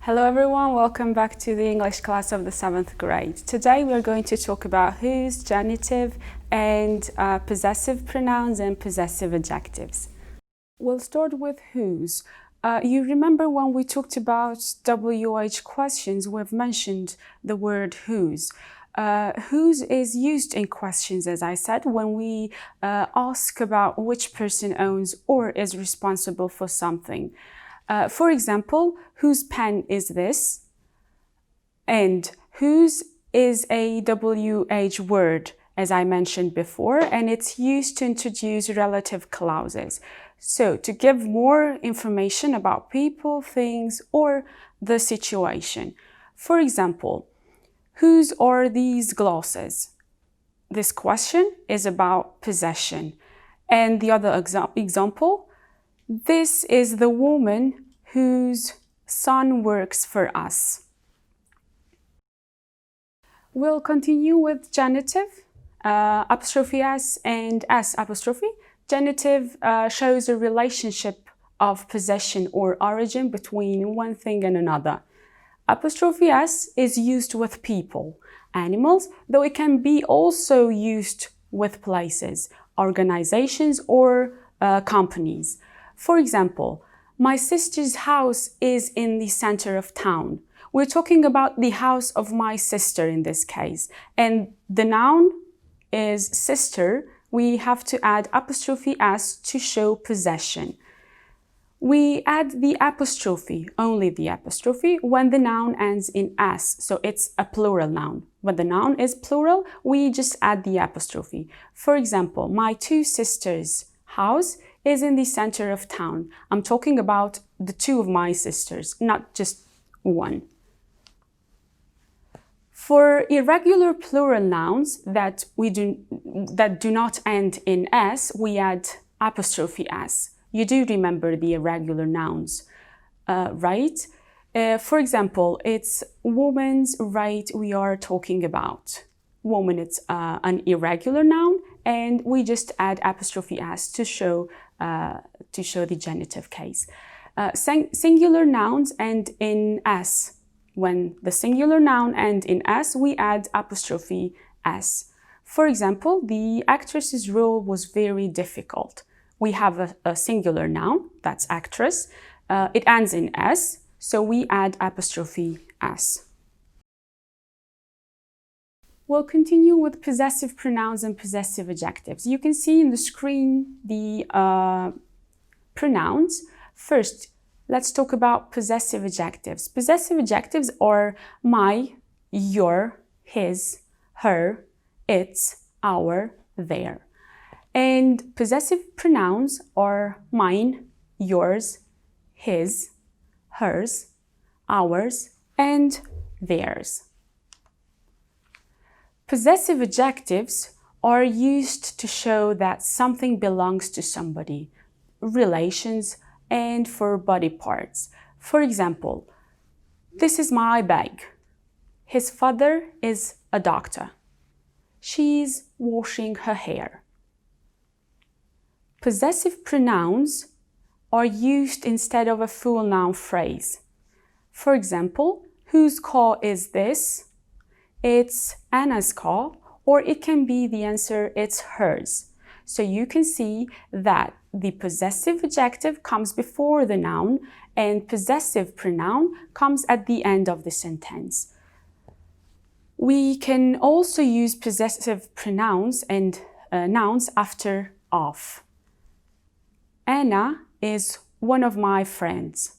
Hello everyone, welcome back to the English class of the 7th grade. Today we're going to talk about whose, genitive, and possessive pronouns and possessive adjectives. We'll start with whose. You remember when we talked about WH questions, we've mentioned the word whose. Whose is used in questions, as I said, when we ask about which person owns or is responsible for something. For example, whose pen is this? And whose is a WH word, as I mentioned before, and it's used to introduce relative clauses. So, to give more information about people, things, or the situation. For example, whose are these glasses? This question is about possession. And the other example, this is the woman whose son works for us. We'll continue with genitive, apostrophe S and S apostrophe. Genitive shows a relationship of possession or origin between one thing and another. Apostrophe S is used with people, animals, though it can be also used with places, organizations, or companies. For example, my sister's house is in the center of town. We're talking about the house of my sister in this case. And the noun is sister. We have to add apostrophe S to show possession. We add the apostrophe, only the apostrophe, when the noun ends in S, so it's a plural noun. When the noun is plural, we just add the apostrophe. For example, my two sisters' house is in the center of town. I'm talking about the two of my sisters, not just one. For irregular plural nouns that do not end in S, we add apostrophe S. You do remember the irregular nouns, right? For example, it's woman's right we are talking about. Woman, it's an irregular noun, and we just add apostrophe S to show the genitive case. Singular nouns end in S. When the singular noun ends in S, we add apostrophe S. For example, the actress's role was very difficult. We have a singular noun, that's actress. It ends in S, so we add apostrophe S. We'll continue with possessive pronouns and possessive adjectives. You can see in the screen the pronouns. First, let's talk about possessive adjectives. Possessive adjectives are my, your, his, her, its, our, their. And possessive pronouns are mine, yours, his, hers, ours, and theirs. Possessive adjectives are used to show that something belongs to somebody, relations, and for body parts. For example, this is my bag. His father is a doctor. She's washing her hair. Possessive pronouns are used instead of a full noun phrase. For example, whose car is this? It's Anna's car, or it can be the answer, it's hers. So you can see that the possessive adjective comes before the noun and possessive pronoun comes at the end of the sentence. We can also use possessive pronouns and nouns after of. Anna is one of my friends,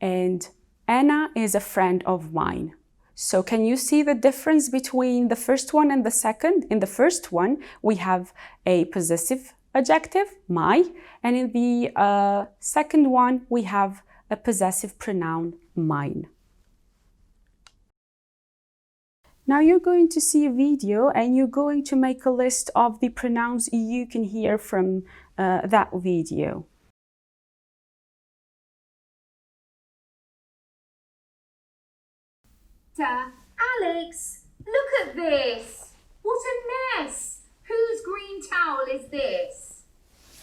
and Anna is a friend of mine. So can you see the difference between the first one and the second? In the first one, we have a possessive adjective, my, and in the second one, we have a possessive pronoun, mine. Now you're going to see a video and you're going to make a list of the pronouns you can hear from that video. Alex, look at this. What a mess. Whose green towel is this?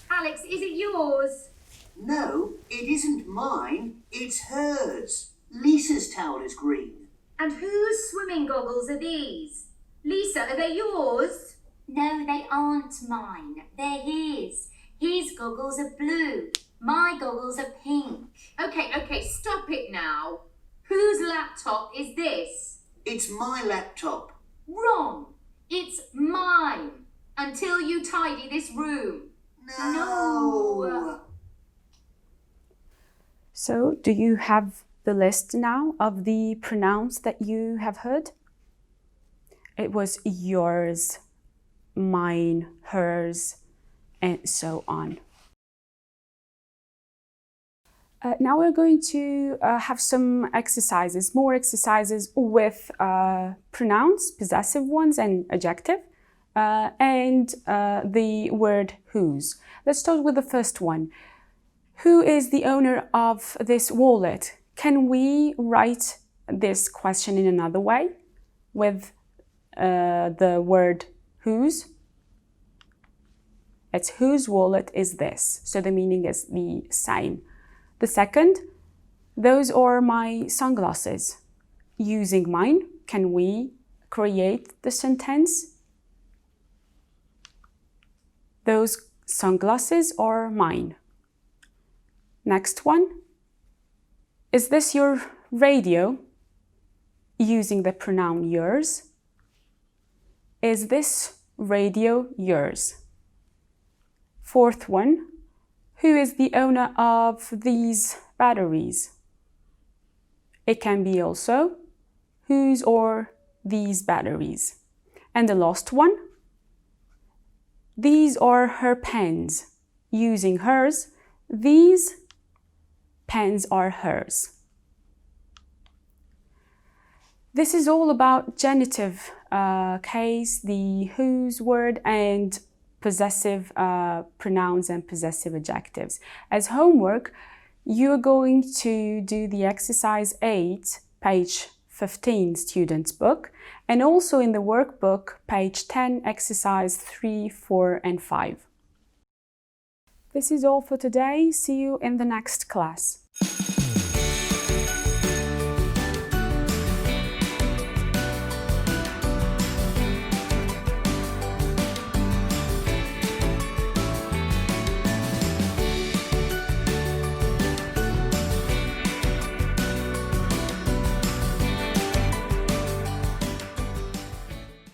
Alex, is it yours? No, it isn't mine, it's hers. Lisa's towel is green. And whose swimming goggles are these? Lisa, are they yours? No, they aren't mine. They're his. His goggles are blue. My goggles are pink. Okay, stop it now. Whose laptop is this? It's my laptop. Wrong. It's mine. Until you tidy this room. No. So, do you have the list now of the pronouns that you have heard? It was yours, mine, hers, and so on. Now we're going to have some exercises, more exercises with pronouns, possessive ones and adjective, and the word whose. Let's start with the first one. Who is the owner of this wallet? Can we write this question in another way with the word whose? It's whose wallet is this? So the meaning is the same. The second, those are my sunglasses. Using mine, can we create the sentence? Those sunglasses are mine. Next one, is this your radio? Using the pronoun yours. Is this radio yours? Fourth one, who is the owner of these batteries? It can be also whose or these batteries. And the last one, these are her pens. Using hers, these pens are hers. This is all about genitive case, the whose word, and possessive pronouns and possessive adjectives. As homework, you're going to do the exercise 8, page 15, student's book, and also in the workbook, page 10, exercise 3, 4, and 5. This is all for today. See you in the next class.